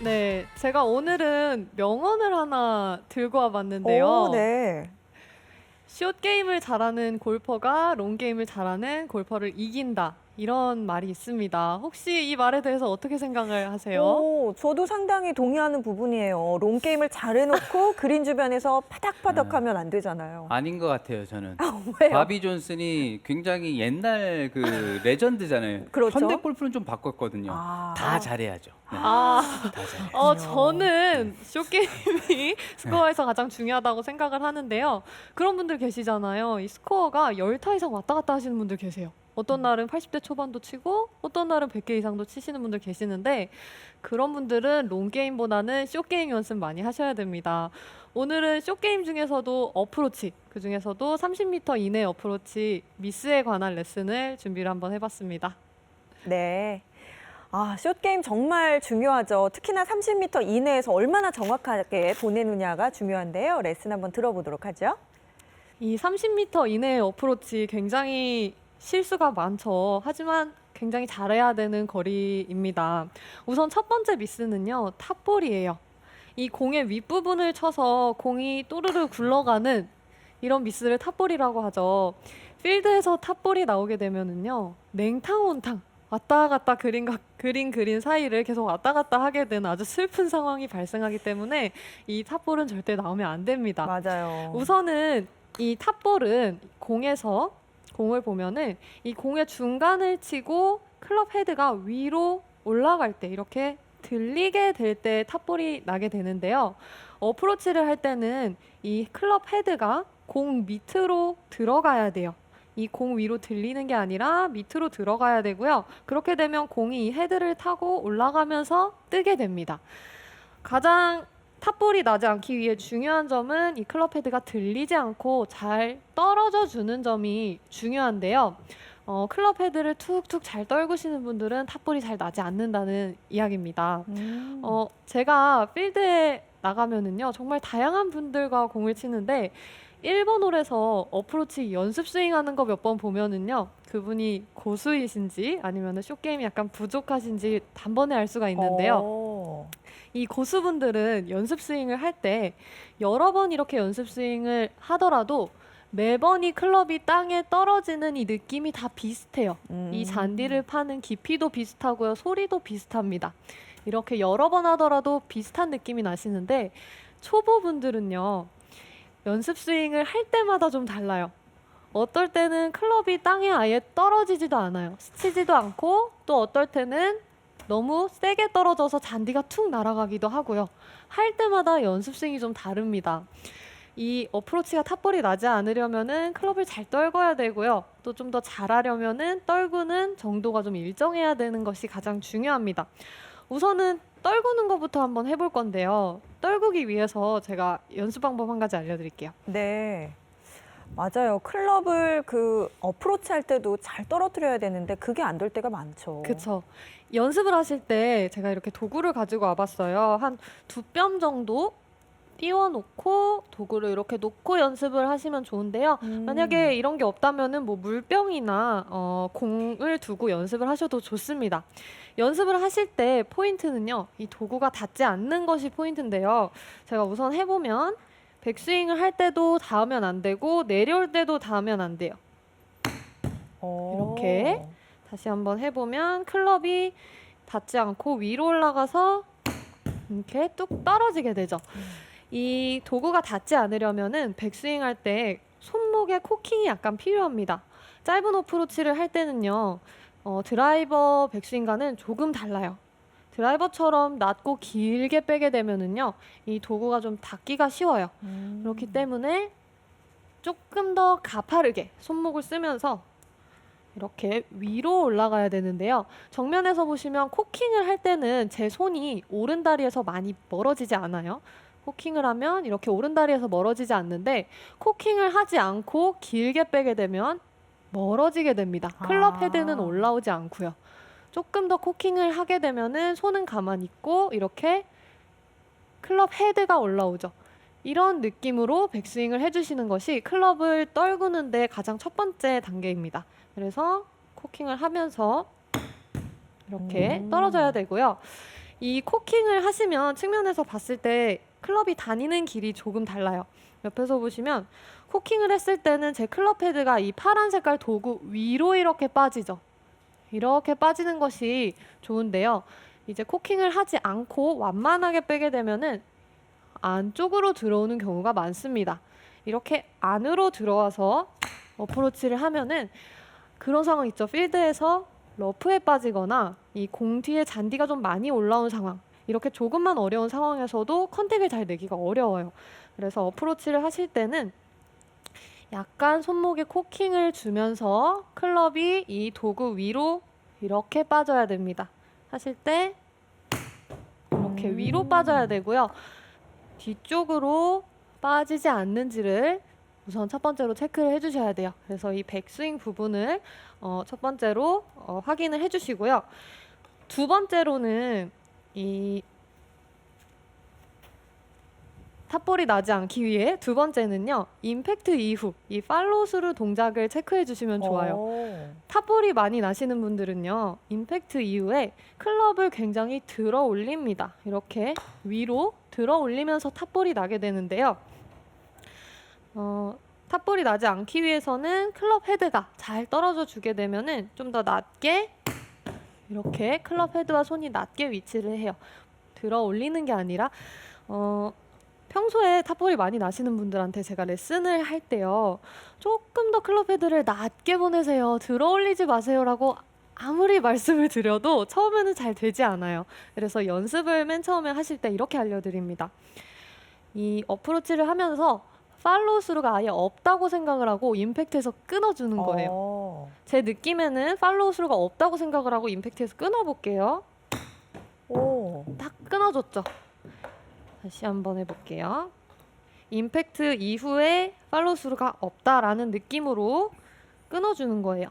네, 제가 오늘은 명언을 하나 들고 와봤는데요. 오, 네. 숏 게임을 잘하는 골퍼가 롱 게임을 잘하는 골퍼를 이긴다. 이런 말이 있습니다. 혹시 이 말에 대해서 어떻게 생각을 하세요? 오, 저도 상당히 동의하는 부분이에요. 롱 게임을 잘 해놓고 그린 주변에서 파닥파닥하면 안 되잖아요. 아닌 것 같아요, 저는. 왜요? 바비 존슨이 굉장히 옛날 그 레전드잖아요. 그렇죠. 현대 골프는 좀 바꿨거든요. 아. 다 잘해야죠. 네. 아, 다 잘해야죠. 저는 숏 게임이 스코어에서 가장 중요하다고 생각을 하는데요. 그런 분들 계시잖아요. 이 스코어가 10타 이상 왔다 갔다 하시는 분들 계세요. 어떤 날은 80대 초반도 치고 어떤 날은 100개 이상도 치시는 분들 계시는데 그런 분들은 롱 게임보다는 숏 게임 연습 많이 하셔야 됩니다. 오늘은 숏 게임 중에서도 어프로치, 그 중에서도 30m 이내 어프로치 미스에 관한 레슨을 준비를 한번 해봤습니다. 네. 아, 숏 게임 정말 중요하죠. 특히나 30m 이내에서 얼마나 정확하게 보내느냐가 중요한데요. 레슨 한번 들어보도록 하죠. 이 30m 이내의 어프로치 굉장히 실수가 많죠. 하지만 굉장히 잘해야 되는 거리입니다. 우선 첫 번째 미스는요, 탑볼이에요. 이 공의 윗부분을 쳐서 공이 또르르 굴러가는 이런 미스를 탑볼이라고 하죠. 필드에서 탑볼이 나오게 되면은요, 냉탕온탕 왔다 갔다 그린 사이를 계속 왔다 갔다 하게 되는 아주 슬픈 상황이 발생하기 때문에 이 탑볼은 절대 나오면 안 됩니다. 맞아요. 우선은 이 탑볼은 공을 보면은 이 공의 중간을 치고 클럽 헤드가 위로 올라갈 때 이렇게 들리게 될 때 탑볼이 나게 되는데요. 어프로치를 할 때는 이 클럽 헤드가 공 밑으로 들어가야 돼요. 이 공 위로 들리는 게 아니라 밑으로 들어가야 되고요. 그렇게 되면 공이 이 헤드를 타고 올라가면서 뜨게 됩니다. 가장 탑볼이 나지 않기 위해 중요한 점은 이 클럽 헤드가 들리지 않고 잘 떨어져 주는 점이 중요한데요. 클럽 헤드를 툭툭 잘 떨구시는 분들은 탑볼이 잘 나지 않는다는 이야기입니다. 제가 필드에 나가면은요, 정말 다양한 분들과 공을 치는데 1번 홀에서 어프로치 연습 스윙 하는 거 몇 번 보면은요, 그분이 고수이신지 아니면 숏게임이 약간 부족하신지 단번에 알 수가 있는데요. 오. 이 고수분들은 연습 스윙을 할 때 여러 번 이렇게 연습 스윙을 하더라도 매번 이 클럽이 땅에 떨어지는 이 느낌이 다 비슷해요. 이 잔디를 파는 깊이도 비슷하고요. 소리도 비슷합니다. 이렇게 여러 번 하더라도 비슷한 느낌이 나시는데 초보분들은요. 연습 스윙을 할 때마다 좀 달라요. 어떨 때는 클럽이 땅에 아예 떨어지지도 않아요. 스치지도 않고 또 어떨 때는 너무 세게 떨어져서 잔디가 툭 날아가기도 하고요. 할 때마다 연습 스윙이 좀 다릅니다. 이 어프로치가 탑볼이 나지 않으려면은 클럽을 잘 떨궈야 되고요. 또 좀 더 잘하려면은 떨구는 정도가 좀 일정해야 되는 것이 가장 중요합니다. 우선은 떨구는 것부터 한번 해볼 건데요. 떨구기 위해서 제가 연습 방법 한 가지 알려드릴게요. 네. 맞아요. 클럽을 그 어프로치 할 때도 잘 떨어뜨려야 되는데 그게 안 될 때가 많죠. 그쵸. 연습을 하실 때 제가 이렇게 도구를 가지고 와봤어요. 한 2뼘 정도 띄워놓고 도구를 이렇게 놓고 연습을 하시면 좋은데요. 만약에 이런 게 없다면은 뭐 물병이나 공을 두고 연습을 하셔도 좋습니다. 연습을 하실 때 포인트는요. 이 도구가 닿지 않는 것이 포인트인데요. 제가 우선 해보면 백스윙을 할 때도 닿으면 안 되고 내려올 때도 닿으면 안 돼요. 오. 이렇게 다시 한번 해보면 클럽이 닿지 않고 위로 올라가서 이렇게 뚝 떨어지게 되죠. 이 도구가 닿지 않으려면은 백스윙 할 때 손목에 코킹이 약간 필요합니다. 짧은 어프로치를 할 때는요, 드라이버 백스윙과는 조금 달라요. 드라이버처럼 낮고 길게 빼게 되면은요, 이 도구가 좀 닿기가 쉬워요. 그렇기 때문에 조금 더 가파르게 손목을 쓰면서 이렇게 위로 올라가야 되는데요. 정면에서 보시면 코킹을 할 때는 제 손이 오른다리에서 많이 멀어지지 않아요. 코킹을 하면 이렇게 오른다리에서 멀어지지 않는데 코킹을 하지 않고 길게 빼게 되면 멀어지게 됩니다. 클럽 헤드는 올라오지 않고요. 조금 더 코킹을 하게 되면은 손은 가만히 있고 이렇게 클럽 헤드가 올라오죠. 이런 느낌으로 백스윙을 해주시는 것이 클럽을 떨구는데 가장 첫 번째 단계입니다. 그래서 코킹을 하면서 이렇게 떨어져야 되고요. 이 코킹을 하시면 측면에서 봤을 때 클럽이 다니는 길이 조금 달라요. 옆에서 보시면 코킹을 했을 때는 제 클럽 헤드가 이 파란 색깔 도구 위로 이렇게 빠지죠. 이렇게 빠지는 것이 좋은데요. 이제 코킹을 하지 않고 완만하게 빼게 되면은 안쪽으로 들어오는 경우가 많습니다. 이렇게 안으로 들어와서 어프로치를 하면은 그런 상황 있죠. 필드에서 러프에 빠지거나 이 공 뒤에 잔디가 좀 많이 올라온 상황, 이렇게 조금만 어려운 상황에서도 컨택을 잘 내기가 어려워요. 그래서 어프로치를 하실 때는 약간 손목에 코킹을 주면서 클럽이 이 도구 위로 이렇게 빠져야 됩니다. 하실 때 이렇게 위로 빠져야 되고요. 뒤쪽으로 빠지지 않는지를 우선 첫 번째로 체크를 해주셔야 돼요. 그래서 이 백스윙 부분을 첫 번째로 확인을 해주시고요. 두 번째로는 이 탑볼이 나지 않기 위해 두 번째는요. 임팩트 이후 이 팔로우 스루 동작을 체크해 주시면 좋아요. 오. 탑볼이 많이 나시는 분들은요. 임팩트 이후에 클럽을 굉장히 들어 올립니다. 이렇게 위로 들어 올리면서 탑볼이 나게 되는데요. 탑볼이 나지 않기 위해서는 클럽 헤드가 잘 떨어져 주게 되면은 좀 더 낮게 이렇게 클럽 헤드와 손이 낮게 위치를 해요. 들어 올리는 게 아니라 평소에 탑볼이 많이 나시는 분들한테 제가 레슨을 할 때요. 조금 더 클럽 헤드를 낮게 보내세요. 들어 올리지 마세요라고 아무리 말씀을 드려도 처음에는 잘 되지 않아요. 그래서 연습을 맨 처음에 하실 때 이렇게 알려드립니다. 이 어프로치를 하면서 팔로우 스루가 아예 없다고 생각을 하고 임팩트에서 끊어주는 거예요. 제 느낌에는 팔로우 스루가 없다고 생각을 하고 임팩트에서 끊어볼게요. 오. 딱 끊어줬죠. 다시 한번 해볼게요. 임팩트 이후에 팔로우 스루가 없다라는 느낌으로 끊어주는 거예요.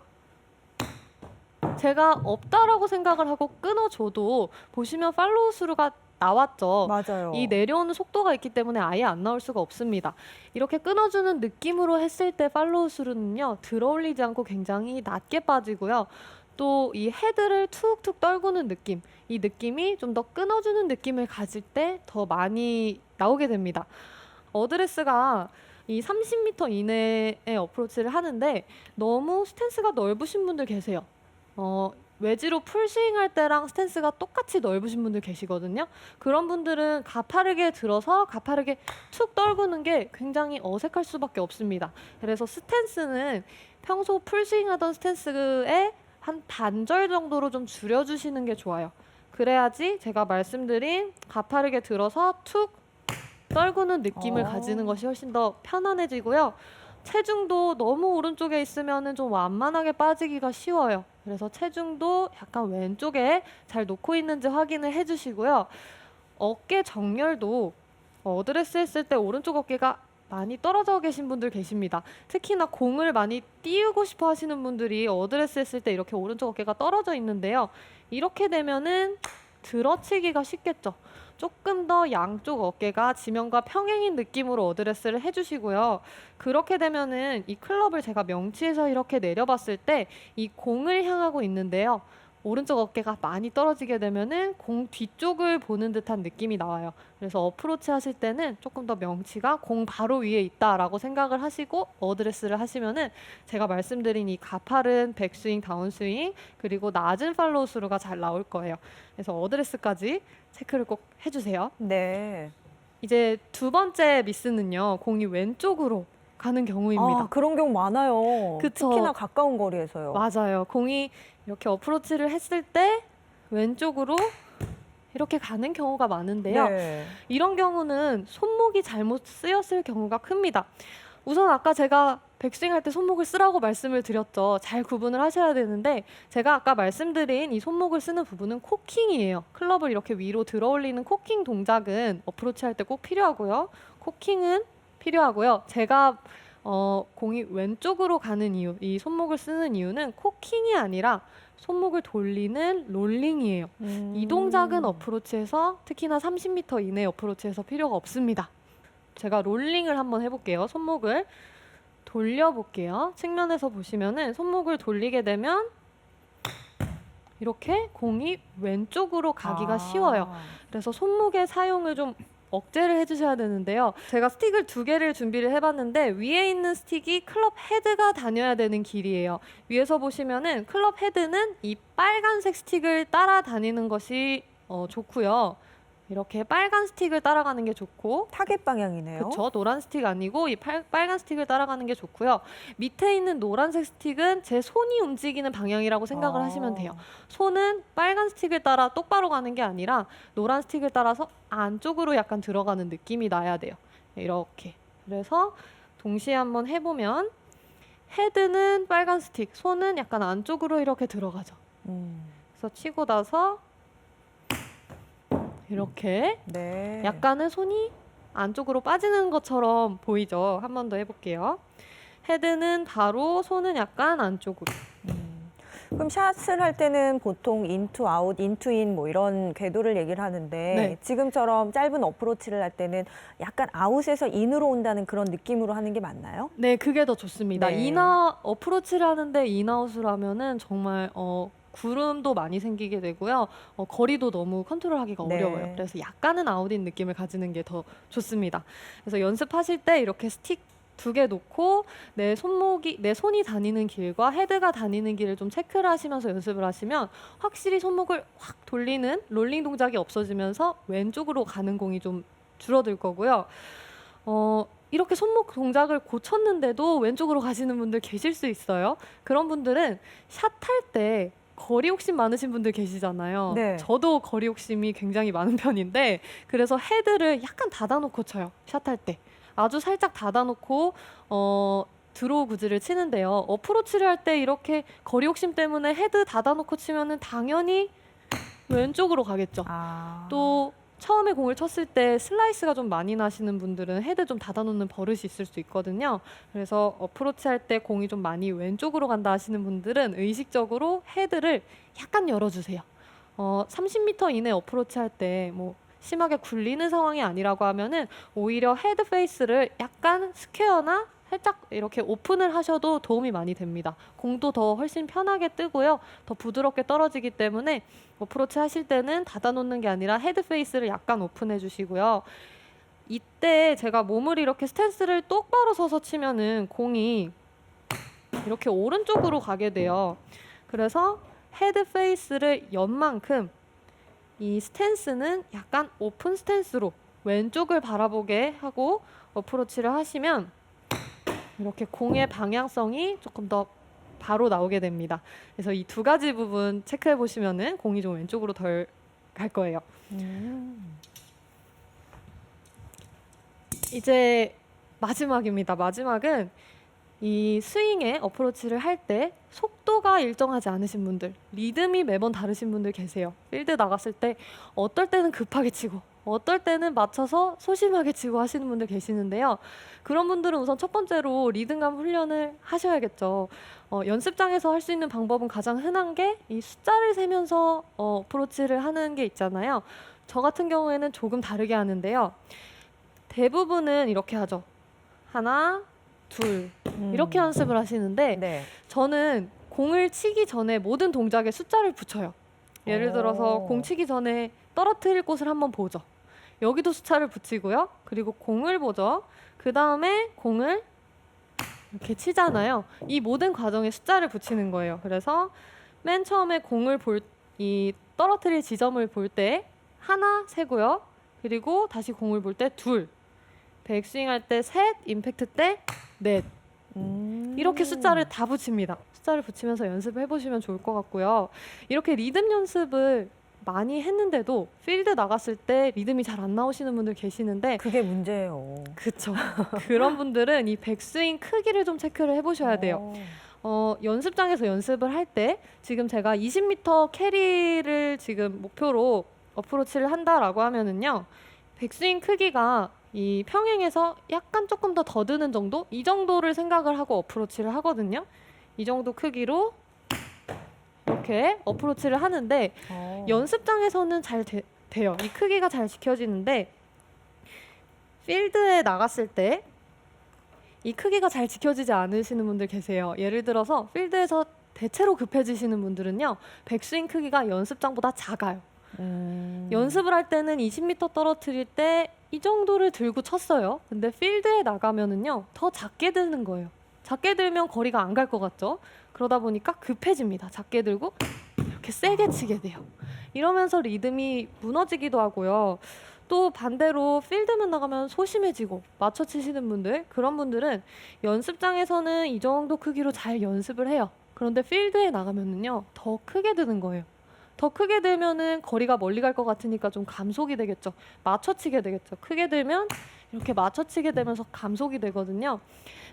제가 없다라고 생각을 하고 끊어줘도 보시면 팔로우 스루가 나왔죠. 맞아요. 이 내려오는 속도가 있기 때문에 아예 안 나올 수가 없습니다. 이렇게 끊어주는 느낌으로 했을 때 팔로우 스루는요. 들어 올리지 않고 굉장히 낮게 빠지고요. 또 이 헤드를 툭툭 떨구는 느낌, 이 느낌이 좀 더 끊어주는 느낌을 가질 때 더 많이 나오게 됩니다. 어드레스가 이 30m 이내의 어프로치를 하는데 너무 스탠스가 넓으신 분들 계세요. 외지로 풀스윙 할 때랑 스탠스가 똑같이 넓으신 분들 계시거든요. 그런 분들은 가파르게 들어서 가파르게 툭 떨구는 게 굉장히 어색할 수밖에 없습니다. 그래서 스탠스는 평소 풀스윙 하던 스탠스에 한 반절 정도로 좀 줄여주시는 게 좋아요. 그래야지 제가 말씀드린 가파르게 들어서 툭 떨구는 느낌을 가지는 것이 훨씬 더 편안해지고요. 체중도 너무 오른쪽에 있으면 좀 완만하게 빠지기가 쉬워요. 그래서 체중도 약간 왼쪽에 잘 놓고 있는지 확인을 해주시고요. 어깨 정렬도 어드레스 했을 때 오른쪽 어깨가 많이 떨어져 계신 분들 계십니다. 특히나 공을 많이 띄우고 싶어 하시는 분들이 어드레스 했을 때 이렇게 오른쪽 어깨가 떨어져 있는데요. 이렇게 되면은 들어치기가 쉽겠죠. 조금 더 양쪽 어깨가 지면과 평행인 느낌으로 어드레스를 해주시고요. 그렇게 되면은 이 클럽을 제가 명치에서 이렇게 내려봤을 때 이 공을 향하고 있는데요. 오른쪽 어깨가 많이 떨어지게 되면은 공 뒤쪽을 보는 듯한 느낌이 나와요. 그래서 어프로치 하실 때는 조금 더 명치가 공 바로 위에 있다라고 생각을 하시고 어드레스를 하시면은 제가 말씀드린 이 가파른 백스윙, 다운스윙 그리고 낮은 팔로우 스루가 잘 나올 거예요. 그래서 어드레스까지 체크를 꼭 해주세요. 네. 이제 두 번째 미스는요. 공이 왼쪽으로 가는 경우입니다. 아, 그런 경우 많아요. 그쵸. 특히나 가까운 거리에서요. 맞아요. 공이 이렇게 어프로치를 했을 때 왼쪽으로 이렇게 가는 경우가 많은데요. 네. 이런 경우는 손목이 잘못 쓰였을 경우가 큽니다. 우선 아까 제가 백스윙 할 때 손목을 쓰라고 말씀을 드렸죠. 잘 구분을 하셔야 되는데 제가 아까 말씀드린 이 손목을 쓰는 부분은 코킹이에요. 클럽을 이렇게 위로 들어 올리는 코킹 동작은 어프로치 할 때 꼭 필요하고요. 코킹은 필요하고요. 제가 공이 왼쪽으로 가는 이유, 이 손목을 쓰는 이유는 코킹이 아니라 손목을 돌리는 롤링이에요. 이 동작은 어프로치에서 특히나 30m 이내 어프로치에서 필요가 없습니다. 제가 롤링을 한번 해볼게요. 손목을 돌려볼게요. 측면에서 보시면은 손목을 돌리게 되면 이렇게 공이 왼쪽으로 가기가 아. 쉬워요. 그래서 손목의 사용을 좀 억제를 해주셔야 되는데요. 제가 스틱을 2개를 준비를 해봤는데 위에 있는 스틱이 클럽 헤드가 다녀야 되는 길이에요. 위에서 보시면은 클럽 헤드는 이 빨간색 스틱을 따라다니는 것이 좋고요. 이렇게 빨간 스틱을 따라가는 게 좋고, 타겟 방향이네요. 그렇죠. 노란 스틱 아니고 이 빨간 스틱을 따라가는 게 좋고요. 밑에 있는 노란색 스틱은 제 손이 움직이는 방향이라고 생각을 하시면 돼요. 손은 빨간 스틱을 따라 똑바로 가는 게 아니라 노란 스틱을 따라서 안쪽으로 약간 들어가는 느낌이 나야 돼요. 이렇게. 그래서 동시에 한번 해보면 헤드는 빨간 스틱, 손은 약간 안쪽으로 이렇게 들어가죠. 그래서 치고 나서 이렇게 네. 약간은 손이 안쪽으로 빠지는 것처럼 보이죠? 한 번 더 해볼게요. 헤드는 바로, 손은 약간 안쪽으로. 그럼 샷을 할 때는 보통 인투 아웃, 인투 인 뭐 이런 궤도를 얘기를 하는데 네. 지금처럼 짧은 어프로치를 할 때는 약간 아웃에서 인으로 온다는 그런 느낌으로 하는 게 맞나요? 네, 그게 더 좋습니다. 네. 어프로치를 하는데 인아웃을 하면은 정말 구름도 많이 생기게 되고요. 거리도 너무 컨트롤하기가 네. 어려워요. 그래서 약간은 아웃인 느낌을 가지는 게 더 좋습니다. 그래서 연습하실 때 이렇게 스틱 2개 놓고 내 손이 다니는 길과 헤드가 다니는 길을 좀 체크를 하시면서 연습을 하시면 확실히 손목을 확 돌리는 롤링 동작이 없어지면서 왼쪽으로 가는 공이 좀 줄어들 거고요. 이렇게 손목 동작을 고쳤는데도 왼쪽으로 가시는 분들 계실 수 있어요. 그런 분들은 샷할 때 거리 욕심 많으신 분들 계시잖아요. 네. 저도 거리 욕심이 굉장히 많은 편인데, 그래서 헤드를 약간 닫아놓고 쳐요. 샷할 때. 아주 살짝 닫아놓고 드로우 구질을 치는데요. 어프로치를 할 때 이렇게 거리 욕심 때문에 헤드 닫아놓고 치면은 당연히 왼쪽으로 가겠죠. 또 처음에 공을 쳤을 때 슬라이스가 좀 많이 나시는 분들은 헤드 좀 닫아놓는 버릇이 있을 수 있거든요. 그래서 어프로치 할 때 공이 좀 많이 왼쪽으로 간다 하시는 분들은 의식적으로 헤드를 약간 열어주세요. 30m 이내 어프로치 할 때 뭐 심하게 굴리는 상황이 아니라고 하면은 오히려 헤드 페이스를 약간 스퀘어나 살짝 이렇게 오픈을 하셔도 도움이 많이 됩니다. 공도 더 훨씬 편하게 뜨고요. 더 부드럽게 떨어지기 때문에 어프로치 하실 때는 닫아놓는 게 아니라 헤드 페이스를 약간 오픈해 주시고요. 이때 제가 몸을 이렇게 스탠스를 똑바로 서서 치면은 공이 이렇게 오른쪽으로 가게 돼요. 그래서 헤드 페이스를 연 만큼 이 스탠스는 약간 오픈 스탠스로 왼쪽을 바라보게 하고 어프로치를 하시면 이렇게 공의 방향성이 조금 더 바로 나오게 됩니다. 그래서 이 2가지 부분 체크해 보시면은 공이 좀 왼쪽으로 덜 갈 거예요. 이제 마지막입니다. 마지막은 이 스윙에 어프로치를 할 때 속도가 일정하지 않으신 분들, 리듬이 매번 다르신 분들 계세요. 필드 나갔을 때 어떨 때는 급하게 치고 어떨 때는 맞춰서 소심하게 치고 하시는 분들 계시는데요. 그런 분들은 우선 첫 번째로 리듬감 훈련을 하셔야겠죠. 연습장에서 할 수 있는 방법은 가장 흔한 게 이 숫자를 세면서 어프로치를 하는 게 있잖아요. 저 같은 경우에는 조금 다르게 하는데요. 대부분은 이렇게 하죠. 하나, 둘 이렇게 연습을 하시는데 네. 저는 공을 치기 전에 모든 동작에 숫자를 붙여요. 예를 들어서 오. 공 치기 전에 떨어뜨릴 곳을 한번 보죠. 여기도 숫자를 붙이고요. 그리고 공을 보죠. 그 다음에 공을 이렇게 치잖아요. 이 모든 과정에 숫자를 붙이는 거예요. 그래서 맨 처음에 공을 떨어뜨릴 지점을 볼 때 하나 세고요. 그리고 다시 공을 볼 때 둘. 백스윙 할 때 셋, 임팩트 때 넷. 이렇게 숫자를 다 붙입니다. 숫자를 붙이면서 연습을 해보시면 좋을 것 같고요. 이렇게 리듬 연습을 많이 했는데도 필드 나갔을 때 리듬이 잘 안 나오시는 분들 계시는데 그게 문제예요. 그쵸. 그런 분들은 이 백스윙 크기를 좀 체크를 해보셔야 돼요. 연습장에서 연습을 할 때 지금 제가 20m 캐리를 지금 목표로 어프로치를 한다라고 하면은요. 백스윙 크기가 이 평행에서 약간 조금 더 더드는 정도? 이 정도를 생각을 하고 어프로치를 하거든요. 이 정도 크기로 이렇게 어프로치를 하는데 연습장에서는 잘 돼요. 이 크기가 잘 지켜지는데 필드에 나갔을 때 이 크기가 잘 지켜지지 않으시는 분들 계세요. 예를 들어서 필드에서 대체로 급해지시는 분들은요. 백스윙 크기가 연습장보다 작아요. 연습을 할 때는 20m 떨어뜨릴 때 이 정도를 들고 쳤어요. 근데 필드에 나가면은요. 더 작게 드는 거예요. 작게 들면 거리가 안 갈 것 같죠? 그러다 보니까 급해집니다. 작게 들고 이렇게 세게 치게 돼요. 이러면서 리듬이 무너지기도 하고요. 또 반대로 필드만 나가면 소심해지고 맞춰 치시는 분들, 그런 분들은 연습장에서는 이 정도 크기로 잘 연습을 해요. 그런데 필드에 나가면은요, 더 크게 드는 거예요. 더 크게 들면은 거리가 멀리 갈 것 같으니까 좀 감속이 되겠죠. 맞춰 치게 되겠죠. 크게 들면 이렇게 맞춰 치게 되면서 감속이 되거든요.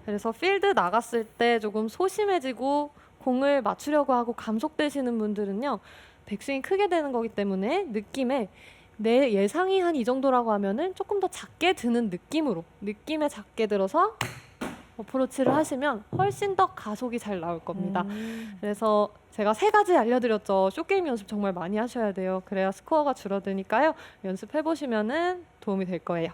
그래서 필드 나갔을 때 조금 소심해지고 공을 맞추려고 하고 감속되시는 분들은요, 백스윙 크게 되는 거기 때문에 느낌에 내 예상이 한 이 정도라고 하면은 조금 더 작게 드는 느낌에 작게 들어서 어프로치를 하시면 훨씬 더 가속이 잘 나올 겁니다. 그래서 제가 3가지 알려드렸죠. 숏게임 연습 정말 많이 하셔야 돼요. 그래야 스코어가 줄어드니까요. 연습해보시면은 도움이 될 거예요.